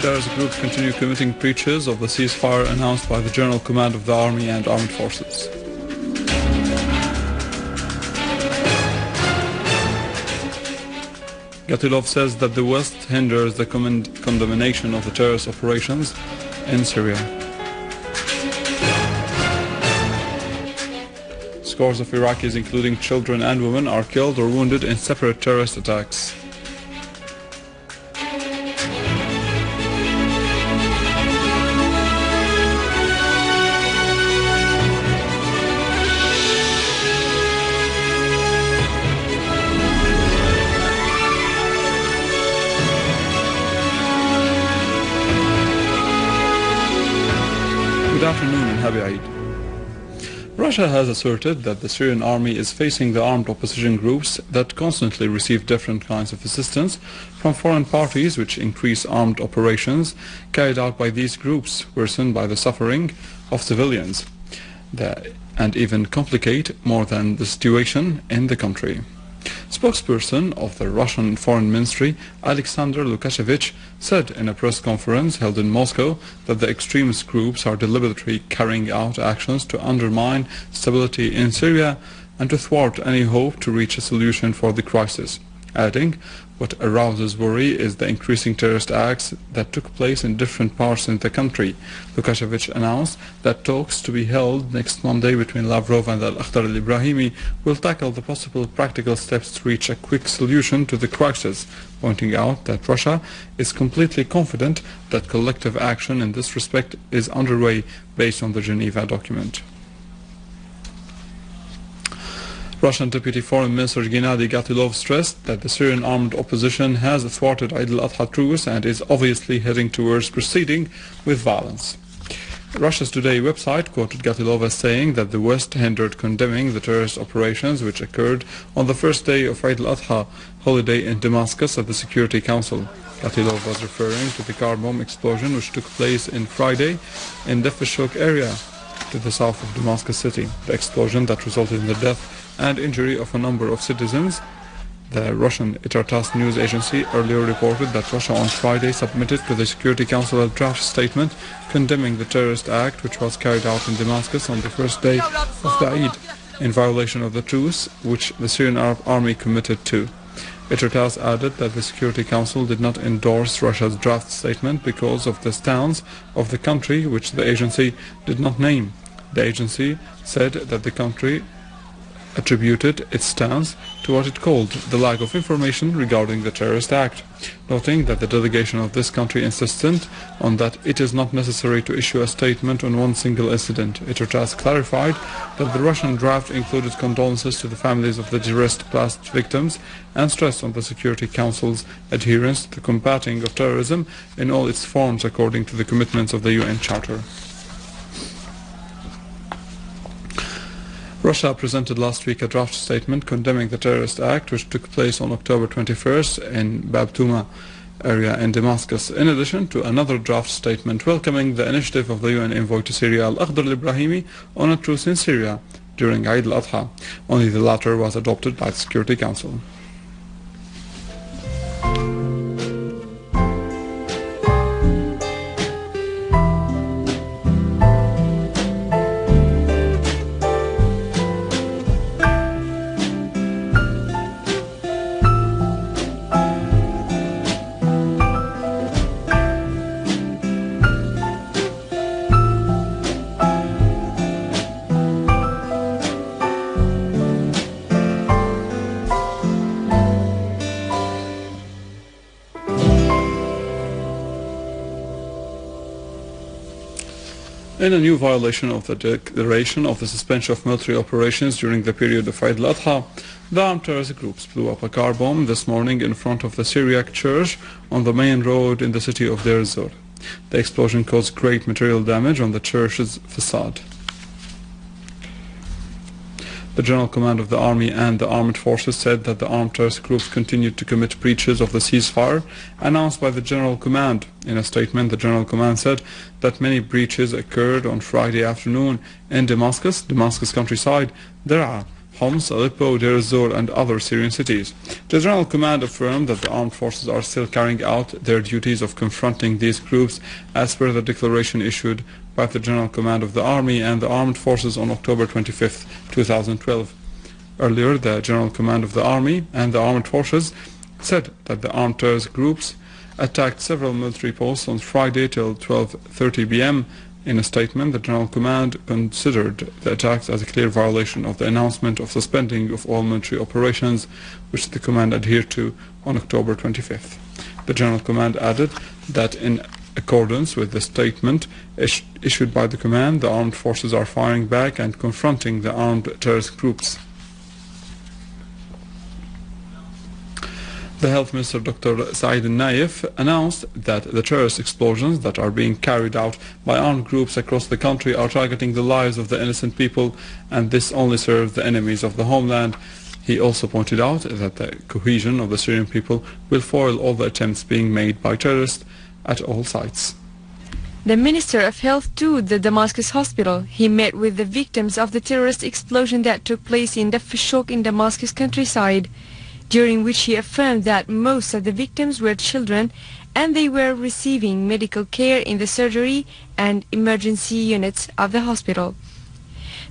terrorist groups continue committing breaches of the ceasefire announced by the General Command of the Army and Armed Forces. Gatilov says that the West hinders the condemnation of the terrorist operations in Syria. Scores of Iraqis, including children and women, are killed or wounded in separate terrorist attacks. Good afternoon and happy Eid. Russia has asserted that the Syrian army is facing the armed opposition groups that constantly receive different kinds of assistance from foreign parties, which increase armed operations carried out by these groups, worsened by the suffering of civilians, and even complicate more than the situation in the country. Spokesperson of the Russian Foreign Ministry, Alexander Lukashevich, said in a press conference held in Moscow that the extremist groups are deliberately carrying out actions to undermine stability in Syria and to thwart any hope to reach a solution for the crisis, adding, "What arouses worry is the increasing terrorist acts that took place in different parts of the country." Lukashevich announced that talks to be held next Monday between Lavrov and Al-Akhdar al-Ibrahimi will tackle the possible practical steps to reach a quick solution to the crisis, pointing out that Russia is completely confident that collective action in this respect is underway based on the Geneva document. Russian Deputy Foreign Minister Gennady Gatilov stressed that the Syrian armed opposition has thwarted Eid al-Adha truce and is obviously heading towards proceeding with violence. Russia's Today website quoted Gatilov as saying that the West hindered condemning the terrorist operations which occurred on the first day of Eid al-Adha holiday in Damascus at the Security Council. Gatilov was referring to the car bomb explosion which took place on Friday in Defeshok area to the south of Damascus city. The explosion that resulted in the death and injury of a number of citizens. The Russian Itar-Tass news agency earlier reported that Russia on Friday submitted to the Security Council a draft statement condemning the terrorist act which was carried out in Damascus on the first day of the Eid, in violation of the truce which the Syrian army committed to. Itar-Tass added that the Security Council did not endorse Russia's draft statement because of the stance of the country which the agency did not name. The agency said that the country attributed its stance to what it called the lack of information regarding the terrorist act, noting that the delegation of this country insisted on that it is not necessary to issue a statement on one single incident. Itar-Tass clarified that the Russian draft included condolences to the families of the terrorist blast victims and stressed on the Security Council's adherence to the combating of terrorism in all its forms according to the commitments of the UN Charter. Russia presented last week a draft statement condemning the terrorist act which took place on October 21st in Bab Touma area in Damascus, in addition to another draft statement welcoming the initiative of the UN envoy to Syria Al-Akhdar al-Ibrahimi on a truce in Syria during Eid al-Adha. Only the latter was adopted by the Security Council. In a new violation of the declaration of the suspension of military operations during the period of Eid al-Adha, the armed terrorist groups blew up a car bomb this morning in front of the Syriac church on the main road in the city of Deir ez-Zor. The explosion caused great material damage on the church's facade. The General Command of the Army and the Armed Forces said that the armed terrorist groups continued to commit breaches of the ceasefire announced by the General Command. In a statement, the General Command said that many breaches occurred on Friday afternoon in Damascus countryside, Daraa, Homs, Aleppo, Deir ez-Zor and other Syrian cities. The General Command affirmed that the armed forces are still carrying out their duties of confronting these groups as per the declaration issued by the General Command of the Army and the Armed Forces on October 25, 2012. Earlier, the General Command of the Army and the Armed Forces said that the armed terrorist groups attacked several military posts on Friday till 12:30 p.m. In a statement, the General Command considered the attacks as a clear violation of the announcement of suspending of all military operations, which the command adhered to on October 25th. The General Command added that in accordance with the statement issued by the command, the armed forces are firing back and confronting the armed terrorist groups. The Health Minister Dr. Saeed al-Naif announced that the terrorist explosions that are being carried out by armed groups across the country are targeting the lives of the innocent people, and this only serves the enemies of the homeland. He also pointed out that the cohesion of the Syrian people will foil all the attempts being made by terrorists at all sites. The Minister of Health toured the Damascus hospital. He met with the victims of the terrorist explosion that took place in Dafashok in Damascus countryside, during which he affirmed that most of the victims were children and they were receiving medical care in the surgery and emergency units of the hospital.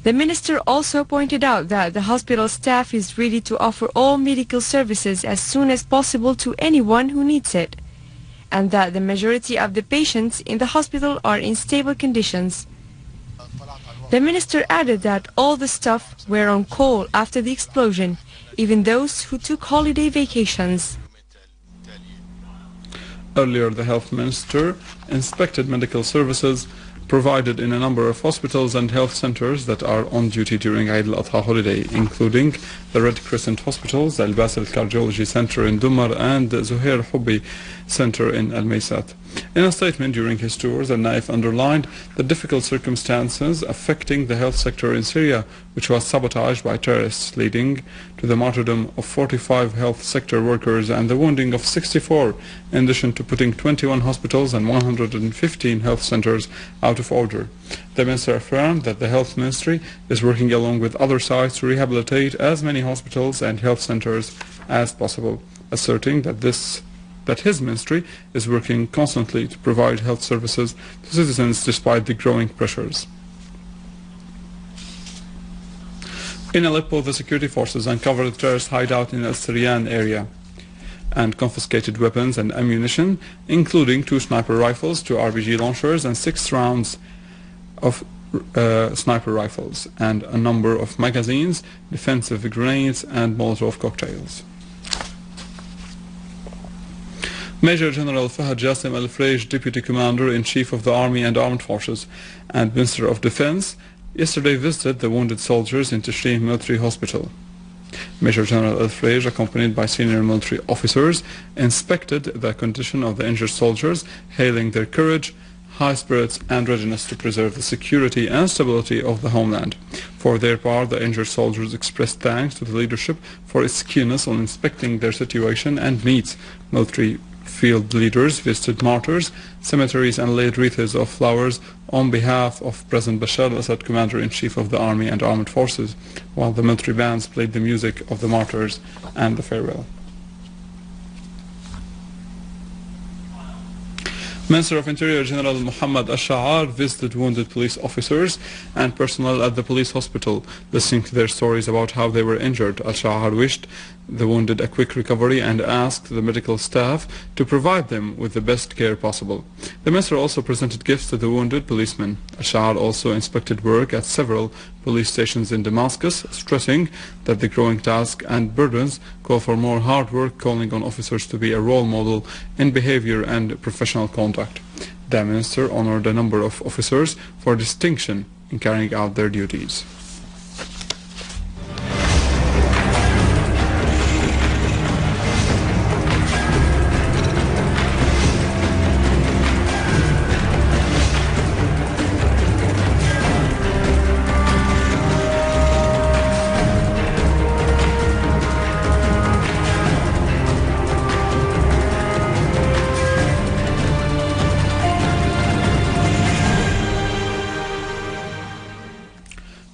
The minister also pointed out that the hospital staff is ready to offer all medical services as soon as possible to anyone who needs it, and that the majority of the patients in the hospital are in stable conditions. The minister added that all the staff were on call after the explosion, even those who took holiday vacations. Earlier, the health minister inspected medical services provided in a number of hospitals and health centers that are on duty during Eid al-Adha holiday, including the Red Crescent hospitals, Al-Basel Cardiology Center in Dumar and Zuhair Hubbi Center in Al-Maysat. In a statement during his tours, Al-Naif underlined the difficult circumstances affecting the health sector in Syria, which was sabotaged by terrorists, leading to the martyrdom of 45 health sector workers and the wounding of 64, in addition to putting 21 hospitals and 115 health centers out of order. The minister affirmed that the health ministry is working along with other sides to rehabilitate as many hospitals and health centers as possible, asserting that his ministry is working constantly to provide health services to citizens despite the growing pressures. In Aleppo, the security forces uncovered a terrorist hideout in the Al-Siryan area and confiscated weapons and ammunition, including 2 sniper rifles, 2 RPG launchers and 6 rounds of sniper rifles, and a number of magazines, defensive grenades and Molotov cocktails. Major General Fahad Jassim Al-Fraish, Deputy Commander-in-Chief of the Army and Armed Forces and Minister of Defense, yesterday visited the wounded soldiers in Tashrim Military Hospital. Major General Al-Fraish, accompanied by senior military officers, inspected the condition of the injured soldiers, hailing their courage, high spirits and readiness to preserve the security and stability of the homeland. For their part, the injured soldiers expressed thanks to the leadership for its keenness on inspecting their situation and needs. Military field leaders visited martyrs, cemeteries and laid wreaths of flowers on behalf of President Bashar al-Assad, Commander-in-Chief of the Army and Armed Forces, while the military bands played the music of the martyrs and the farewell. Minister of Interior General Muhammad Al-Sha'ar visited wounded police officers and personnel at the police hospital, listening to their stories about how they were injured. Al-Sha'ar wished the wounded a quick recovery and asked the medical staff to provide them with the best care possible. The minister also presented gifts to the wounded policemen. Al-Sha'ar also inspected work at several police stations in Damascus, stressing that the growing task and burdens call for more hard work, calling on officers to be a role model in behavior and professional conduct. The minister honored a number of officers for distinction in carrying out their duties.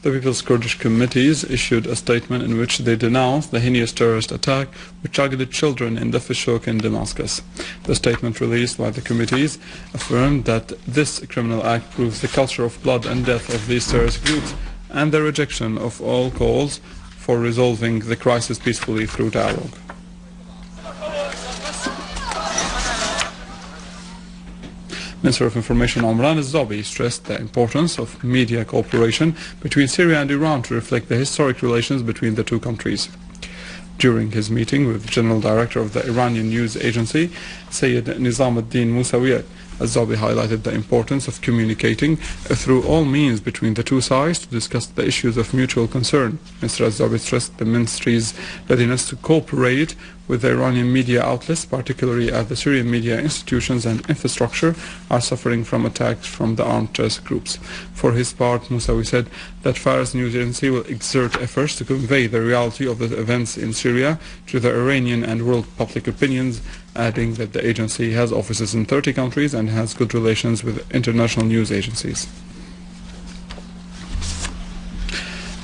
the People's Kurdish Committees issued a statement in which they denounced the heinous terrorist attack which targeted children in the Fishhook in Damascus. The statement released by the committees affirmed that this criminal act proves the culture of blood and death of these terrorist groups and the rejection of all calls for resolving the crisis peacefully through dialogue. Minister of Information Omran al-Zabi stressed the importance of media cooperation between Syria and Iran to reflect the historic relations between the two countries. During his meeting with the General Director of the Iranian news agency, Sayyid Nizamuddin Musawi, al-Zabi highlighted the importance of communicating through all means between the two sides to discuss the issues of mutual concern. Mr. al-Zabi stressed the ministry's readiness to cooperate with the Iranian media outlets, particularly as the Syrian media institutions and infrastructure are suffering from attacks from the armed terrorist groups. For his part, Musawi said that Fars News Agency will exert efforts to convey the reality of the events in Syria to the Iranian and world public opinions, adding that the agency has offices in 30 countries and has good relations with international news agencies.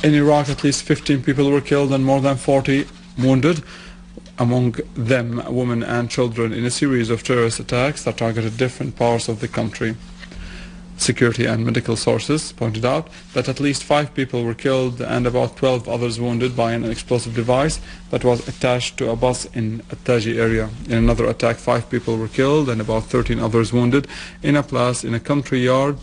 In Iraq, at least 15 people were killed and more than 40 wounded, among them women and children, in a series of terrorist attacks that targeted different parts of the country. Security and medical sources pointed out that at least 5 people were killed and about 12 others wounded by an explosive device that was attached to a bus in Attaji area. In another attack, 5 people were killed and about 13 others wounded in a place in a courtyard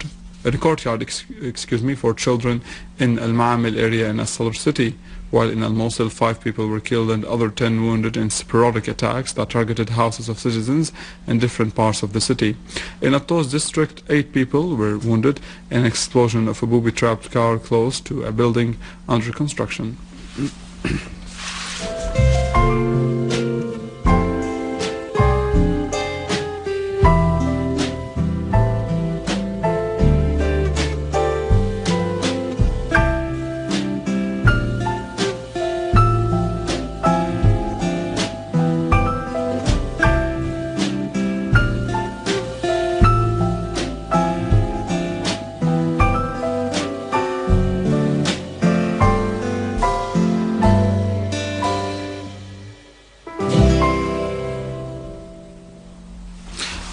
for children in Al-Ma'amil area in As-Sadr city, while in Al-Mosul 5 people were killed and other 10 wounded in sporadic attacks that targeted houses of citizens in different parts of the city. In At-Tos district, 8 people were wounded in an explosion of a booby-trapped car close to a building under construction.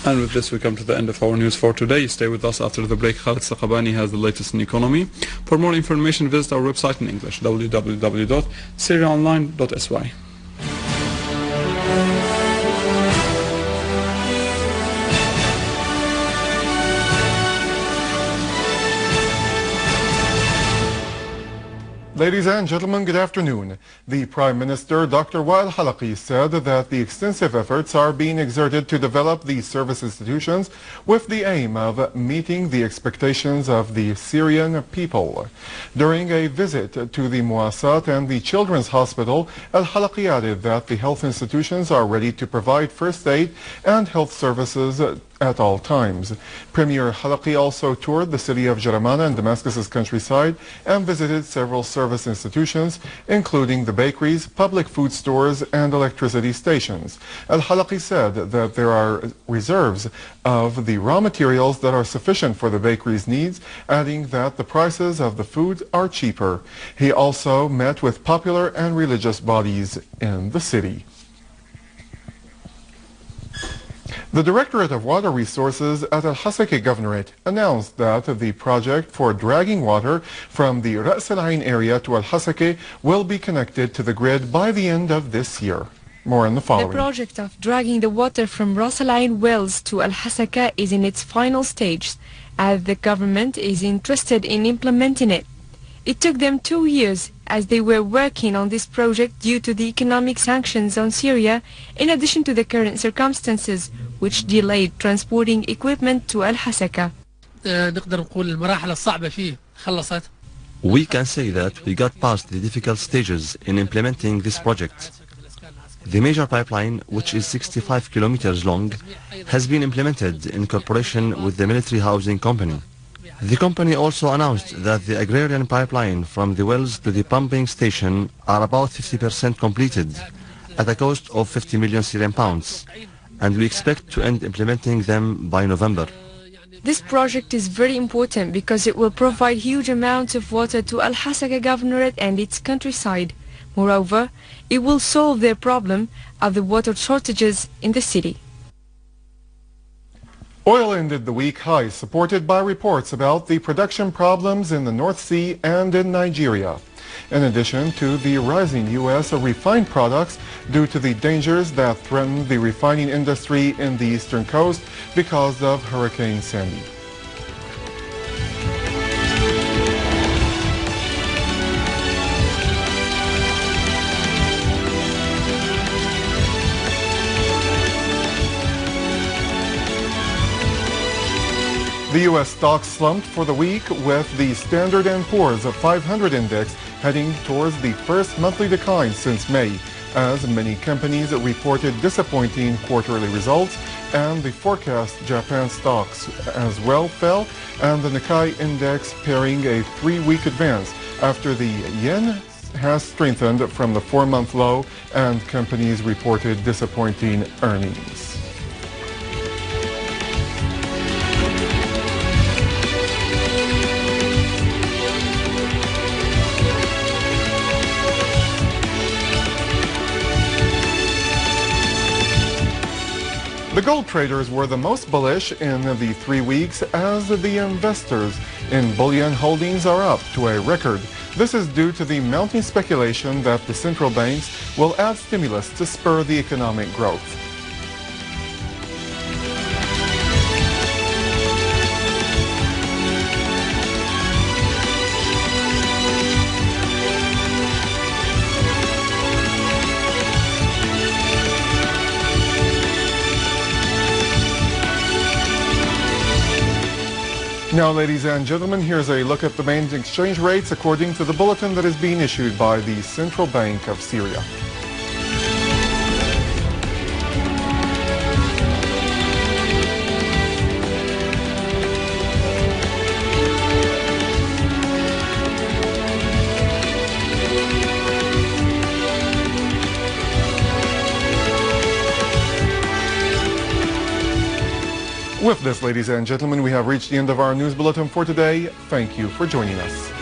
And with this we come to the end of our news for today. Stay with us after the break. Khalid Saqabani has the latest in economy. For more information, visit our website in English, www.syriaonline.sy. Ladies and gentlemen, good afternoon. The Prime Minister, Dr. Wael Halaqi, said that the extensive efforts are being exerted to develop these service institutions with the aim of meeting the expectations of the Syrian people. During a visit to the Muassat and the Children's Hospital, Al-Halaqi added that the health institutions are ready to provide first aid and health services at all times. Premier Halaqi also toured the city of Jaramana and Damascus's countryside and visited several service institutions, including the bakeries, public food stores, and electricity stations. Al-Halaqi said that there are reserves of the raw materials that are sufficient for the bakery's needs, adding that the prices of the food are cheaper. He also met with popular and religious bodies in the city. The Directorate of Water Resources at Al-Hasaka Governorate announced that the project for dragging water from the Ras Al Ain area to Al-Hasaka will be connected to the grid by the end of this year. More in the following. The project of dragging the water from Ras Al Ain wells to Al-Hasaka is in its final stage, as the government is interested in implementing it. It took them 2 years as they were working on this project due to the economic sanctions on Syria, in addition to the current circumstances, which delayed transporting equipment to Al-Hasaka. We can say that we got past the difficult stages in implementing this project. The major pipeline, which is 65 kilometers long, has been implemented in cooperation with the military housing company. The company also announced that the agrarian pipeline from the wells to the pumping station are about 50% completed at a cost of 50 million Syrian pounds, and we expect to end implementing them by November. This project is very important because it will provide huge amounts of water to Al-Hasaka Governorate and its countryside. Moreover, it will solve their problem of the water shortages in the city. Oil ended the week high, supported by reports about the production problems in the North Sea and in Nigeria, in addition to the rising U.S. refined products due to the dangers that threaten the refining industry in the eastern coast because of Hurricane Sandy. The U.S. stocks slumped for the week with the Standard & Poor's 500 index heading towards the first monthly decline since May, as many companies reported disappointing quarterly results, and the forecast Japan stocks as well fell, and the Nikkei index pairing a 3-week advance after the yen has strengthened from the 4-month low and companies reported disappointing earnings. The gold traders were the most bullish in the 3 weeks as the investors in bullion holdings are up to a record. This is due to the mounting speculation that the central banks will add stimulus to spur the economic growth. Now, ladies and gentlemen, here's a look at the main exchange rates according to the bulletin that is being issued by the Central Bank of Syria. With this, ladies and gentlemen, we have reached the end of our news bulletin for today. Thank you for joining us.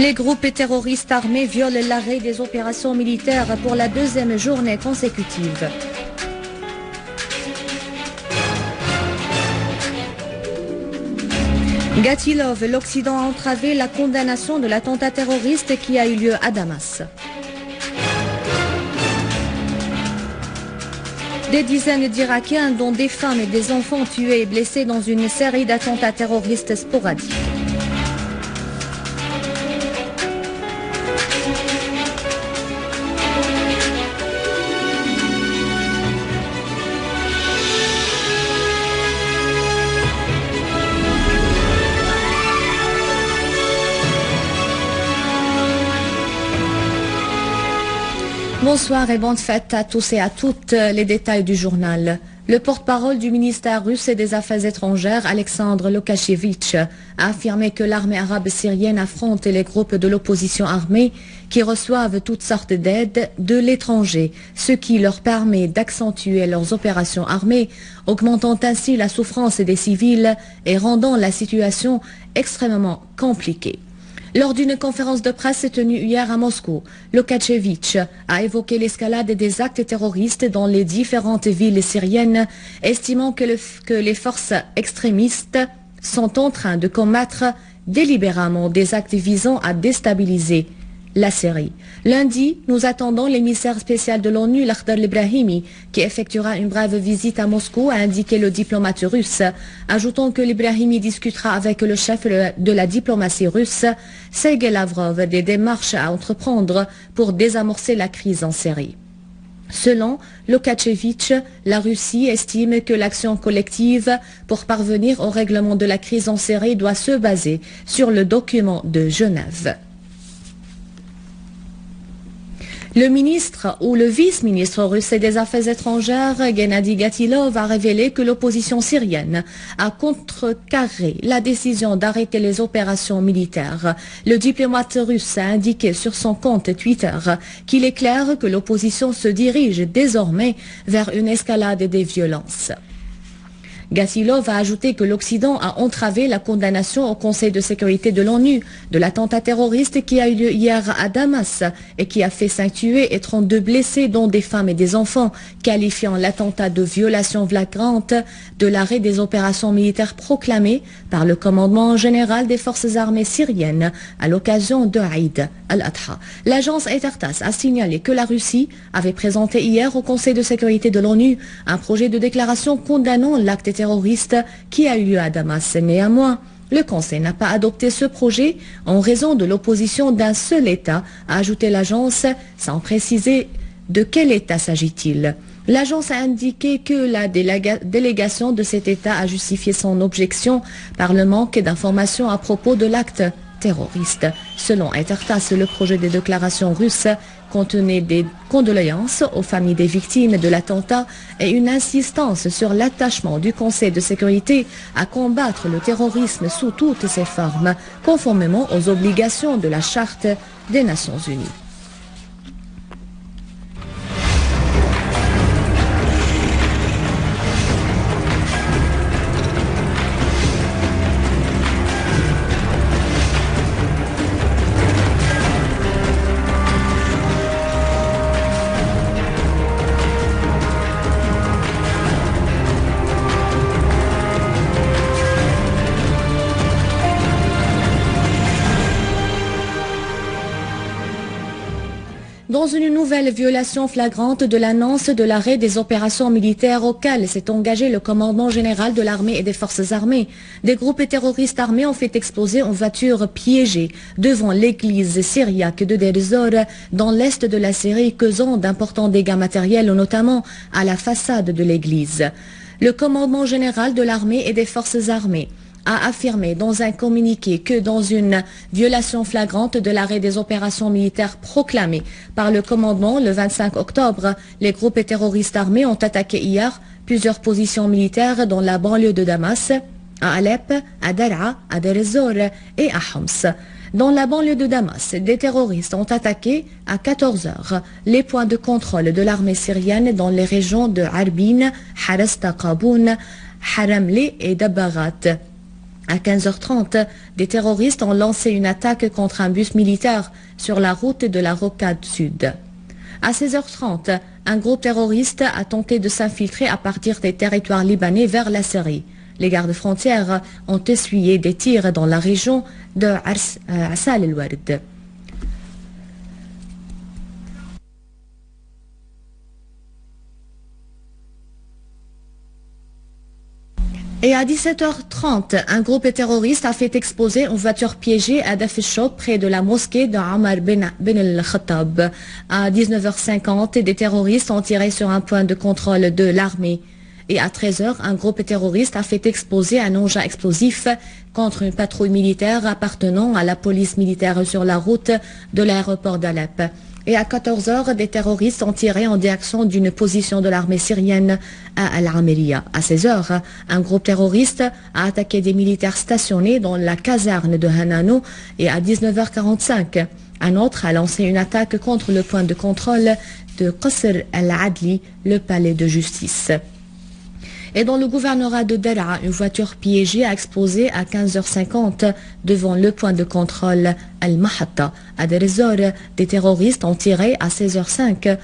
Les groupes terroristes armés violent l'arrêt des opérations militaires pour la deuxième journée consécutive. Gatilov, l'Occident a entravé la condamnation de l'attentat terroriste qui a eu lieu à Damas. Des dizaines d'Irakiens, dont des femmes et des enfants tués et blessés dans une série d'attentats terroristes sporadiques. Bonsoir et bonne fête à tous et à toutes. Les détails du journal. Le porte-parole du ministère russe des Affaires étrangères, Alexandre Loukachevitch, a affirmé que l'armée arabe syrienne affronte les groupes de l'opposition armée qui reçoivent toutes sortes d'aides de l'étranger, ce qui leur permet d'accentuer leurs opérations armées, augmentant ainsi la souffrance des civils et rendant la situation extrêmement compliquée. Lors d'une conférence de presse tenue hier à Moscou, Loukachevitch a évoqué l'escalade des actes terroristes dans les différentes villes syriennes, estimant que les forces extrémistes sont en train de commettre délibérément des actes visant à déstabiliser la Syrie. Lundi, nous attendons l'émissaire spécial de l'ONU, Lakhdar l'Ibrahimi, qui effectuera une brève visite à Moscou, a indiqué le diplomate russe, ajoutant que l'Ibrahimi discutera avec le chef de la diplomatie russe, Sergei Lavrov, des démarches à entreprendre pour désamorcer la crise en Syrie. Selon Loukachevitch, la Russie estime que l'action collective pour parvenir au règlement de la crise en Syrie doit se baser sur le document de Genève. Le ministre ou le vice-ministre russe des Affaires étrangères, Gennady Gatilov, a révélé que l'opposition syrienne a contrecarré la décision d'arrêter les opérations militaires. Le diplomate russe a indiqué sur son compte Twitter qu'il est clair que l'opposition se dirige désormais vers une escalade des violences. Gatilov a ajouté que l'Occident a entravé la condamnation au Conseil de sécurité de l'ONU de l'attentat terroriste qui a eu lieu hier à Damas et qui a fait 5 tués et 32 blessés, dont des femmes et des enfants, qualifiant l'attentat de violation flagrante de l'arrêt des opérations militaires proclamé par le commandement général des forces armées syriennes à l'occasion de Eid al-Adha. L'agence Intertas a signalé que la Russie avait présenté hier au Conseil de sécurité de l'ONU un projet de déclaration condamnant l'acte terroriste qui a eu lieu à Damas. Néanmoins, le Conseil n'a pas adopté ce projet en raison de l'opposition d'un seul État, a ajouté l'agence, sans préciser de quel État s'agit-il. L'agence a indiqué que la délégation de cet État a justifié son objection par le manque d'informations à propos de l'acte terroriste. Selon Intertas, le projet de déclaration russe contenait des condoléances aux familles des victimes de l'attentat et une insistance sur l'attachement du Conseil de sécurité à combattre le terrorisme sous toutes ses formes, conformément aux obligations de la Charte des Nations Unies. Dans une nouvelle violation flagrante de l'annonce de l'arrêt des opérations militaires auxquelles s'est engagé le commandement général de l'armée et des forces armées, des groupes terroristes armés ont fait exploser une voiture piégée devant l'église syriaque de Deir ez-Zor dans l'est de la Syrie, causant d'importants dégâts matériels, notamment à la façade de l'église. Le commandement général de l'armée et des forces armées a affirmé dans un communiqué que dans une violation flagrante de l'arrêt des opérations militaires proclamé par le commandement le 25 octobre, les groupes terroristes armés ont attaqué hier plusieurs positions militaires dans la banlieue de Damas, à Alep, à Daraa, à Deir ez-Zor et à Homs. Dans la banlieue de Damas, des terroristes ont attaqué à 14 heures les points de contrôle de l'armée syrienne dans les régions de Arbin, Haras Taqaboun, Haramli et Dabagat. À 15h30, des terroristes ont lancé une attaque contre un bus militaire sur la route de la Rocade Sud. À 16h30, un groupe terroriste a tenté de s'infiltrer à partir des territoires libanais vers la Syrie. Les gardes-frontières ont essuyé des tirs dans la région de Assal el-Ward. Et à 17h30, un groupe terroriste a fait exploser une voiture piégée à Daf el-Shok près de la mosquée de Omar ben al-Khattab. À 19h50, des terroristes ont tiré sur un point de contrôle de l'armée. Et à 13h, un groupe terroriste a fait exploser un engin explosif contre une patrouille militaire appartenant à la police militaire sur la route de l'aéroport d'Alep. Et à 14h, des terroristes ont tiré en direction d'une position de l'armée syrienne à Al-Amiriya. À 16h, un groupe terroriste a attaqué des militaires stationnés dans la caserne de Hanano. Et à 19h45, un autre a lancé une attaque contre le point de contrôle de Qasr al-Adli, le palais de justice. Et dans le gouvernorat de Daraa, une voiture piégée a explosé à 15h50 devant le point de contrôle Al-Mahatta. À Derzor, des terroristes ont tiré à 16h05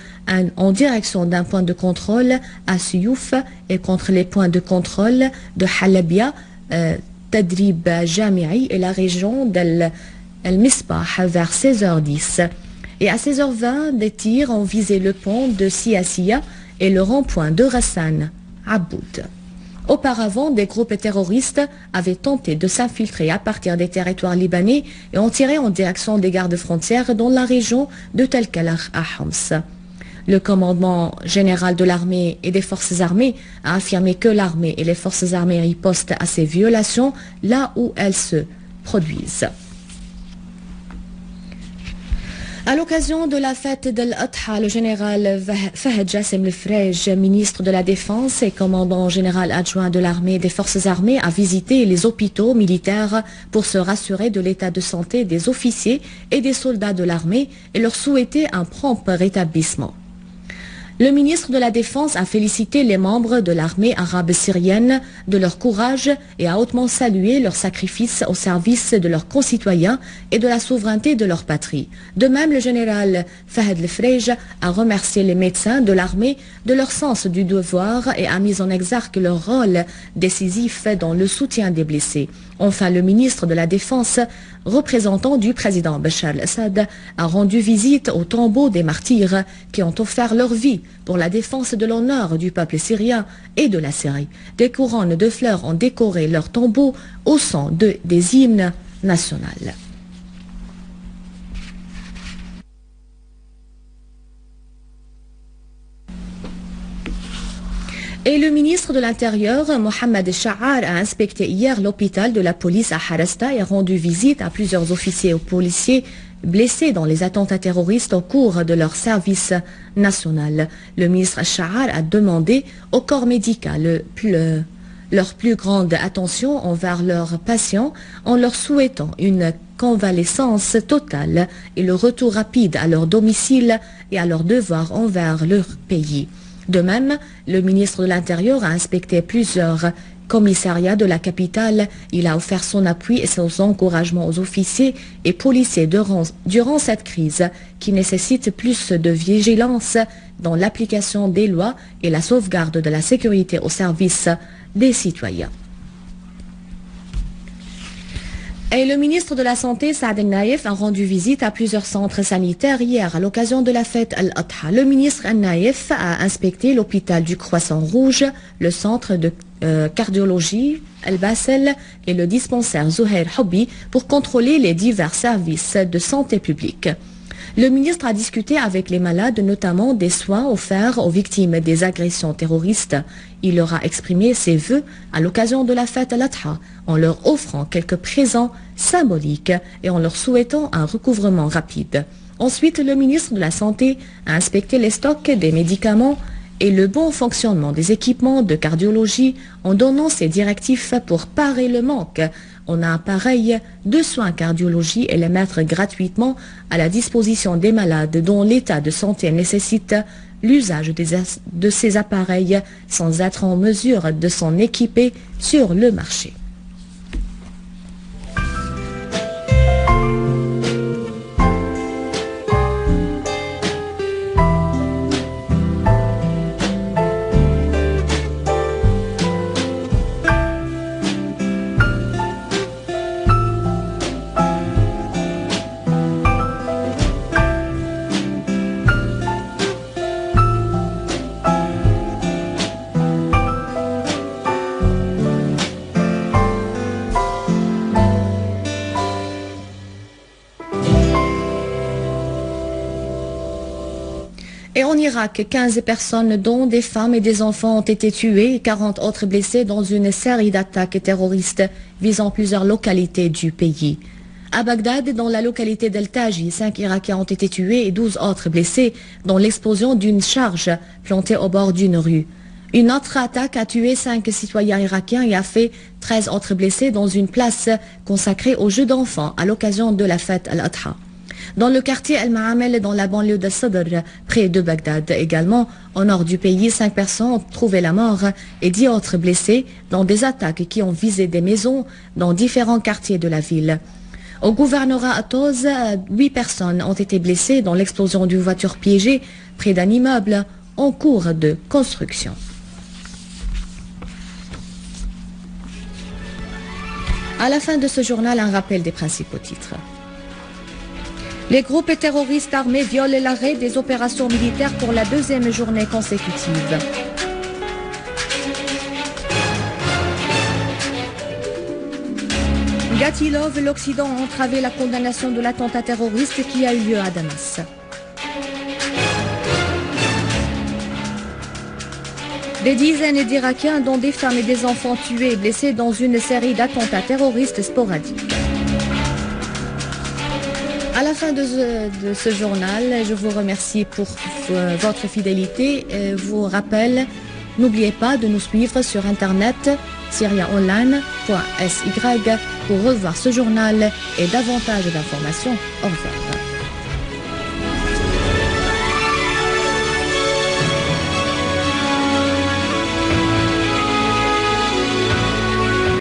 en direction d'un point de contrôle à Siouf et contre les points de contrôle de Halabia, Tadrib Jami'i et la région d'Al-Misbah vers 16h10. Et à 16h20, des tirs ont visé le pont de Siasia et le rond-point de Rassan. Aboud. Auparavant, des groupes terroristes avaient tenté de s'infiltrer à partir des territoires libanais et ont tiré en direction des gardes-frontières dans la région de Tel Kalach à Homs. Le commandement général de l'armée et des forces armées a affirmé que l'armée et les forces armées ripostent à ces violations là où elles se produisent. À l'occasion de la fête de l'Adha, le général Fahd Jassim El-Frej, ministre de la Défense et commandant général adjoint de l'armée et des forces armées, a visité les hôpitaux militaires pour se rassurer de l'état de santé des officiers et des soldats de l'armée et leur souhaiter un prompt rétablissement. Le ministre de la Défense a félicité les membres de l'armée arabe syrienne de leur courage et a hautement salué leur sacrifice au service de leurs concitoyens et de la souveraineté de leur patrie. De même, le général Fahd El-Frej a remercié les médecins de l'armée de leur sens du devoir et a mis en exergue leur rôle décisif dans le soutien des blessés. Enfin, le ministre de la Défense, représentant du président Bachar al-Assad, a rendu visite au tombeau des martyrs qui ont offert leur vie pour la défense de l'honneur du peuple syrien et de la Syrie. Des couronnes de fleurs ont décoré leur tombeau au son des hymnes nationaux. Et le ministre de l'Intérieur, Mohamed Sha'ar, a inspecté hier l'hôpital de la police à Harasta et a rendu visite à plusieurs officiers ou policiers blessés dans les attentats terroristes au cours de leur service national. Le ministre Sha'ar a demandé au corps médical leur plus grande attention envers leurs patients en leur souhaitant une convalescence totale et le retour rapide à leur domicile et à leurs devoirs envers leur pays. De même, le ministre de l'Intérieur a inspecté plusieurs commissariats de la capitale. Il a offert son appui et son encouragement aux officiers et policiers durant cette crise qui nécessite plus de vigilance dans l'application des lois et la sauvegarde de la sécurité au service des citoyens. Et le ministre de la Santé, Saad El-Naïf, a rendu visite à plusieurs centres sanitaires hier à l'occasion de la fête Al-Adha. Le ministre El-Naïf a inspecté l'hôpital du Croissant Rouge, le centre de cardiologie Al-Basel et le dispensaire Zuhair Hobby pour contrôler les divers services de santé publique. Le ministre a discuté avec les malades, notamment des soins offerts aux victimes des agressions terroristes. Il leur a exprimé ses vœux à l'occasion de la fête Al-Adha, en leur offrant quelques présents symboliques et en leur souhaitant un recouvrement rapide. Ensuite, le ministre de la Santé a inspecté les stocks des médicaments et le bon fonctionnement des équipements de cardiologie en donnant ses directives pour parer le manque en appareils de soins cardiologie et les mettre gratuitement à la disposition des malades dont l'état de santé nécessite l'usage de ces appareils sans être en mesure de s'en équiper sur le marché. Et en Irak, 15 personnes, dont des femmes et des enfants, ont été tuées et 40 autres blessées dans une série d'attaques terroristes visant plusieurs localités du pays. À Bagdad, dans la localité d'El Taji, 5 Irakiens ont été tués et 12 autres blessés dans l'explosion d'une charge plantée au bord d'une rue. Une autre attaque a tué 5 citoyens irakiens et a fait 13 autres blessés dans une place consacrée aux jeux d'enfants à l'occasion de la fête Al-Adha. Dans le quartier El-Ma'amel, dans la banlieue de Sadr, près de Bagdad également, au nord du pays, 5 personnes ont trouvé la mort et 10 autres blessés dans des attaques qui ont visé des maisons dans différents quartiers de la ville. Au gouvernorat Atoz, 8 personnes ont été blessées dans l'explosion d'une voiture piégée près d'un immeuble en cours de construction. À la fin de ce journal, un rappel des principaux titres. Les groupes terroristes armés violent l'arrêt des opérations militaires pour la 2e journée consécutive. Gatilov, l'Occident a entravé la condamnation de l'attentat terroriste qui a eu lieu à Damas. Des dizaines d'Irakiens, dont des femmes et des enfants tués et blessés dans une série d'attentats terroristes sporadiques. À la fin de ce journal, je vous remercie pour votre fidélité. Je vous rappelle, n'oubliez pas de nous suivre sur internet syriaonline.sy pour revoir ce journal et davantage d'informations. Au revoir.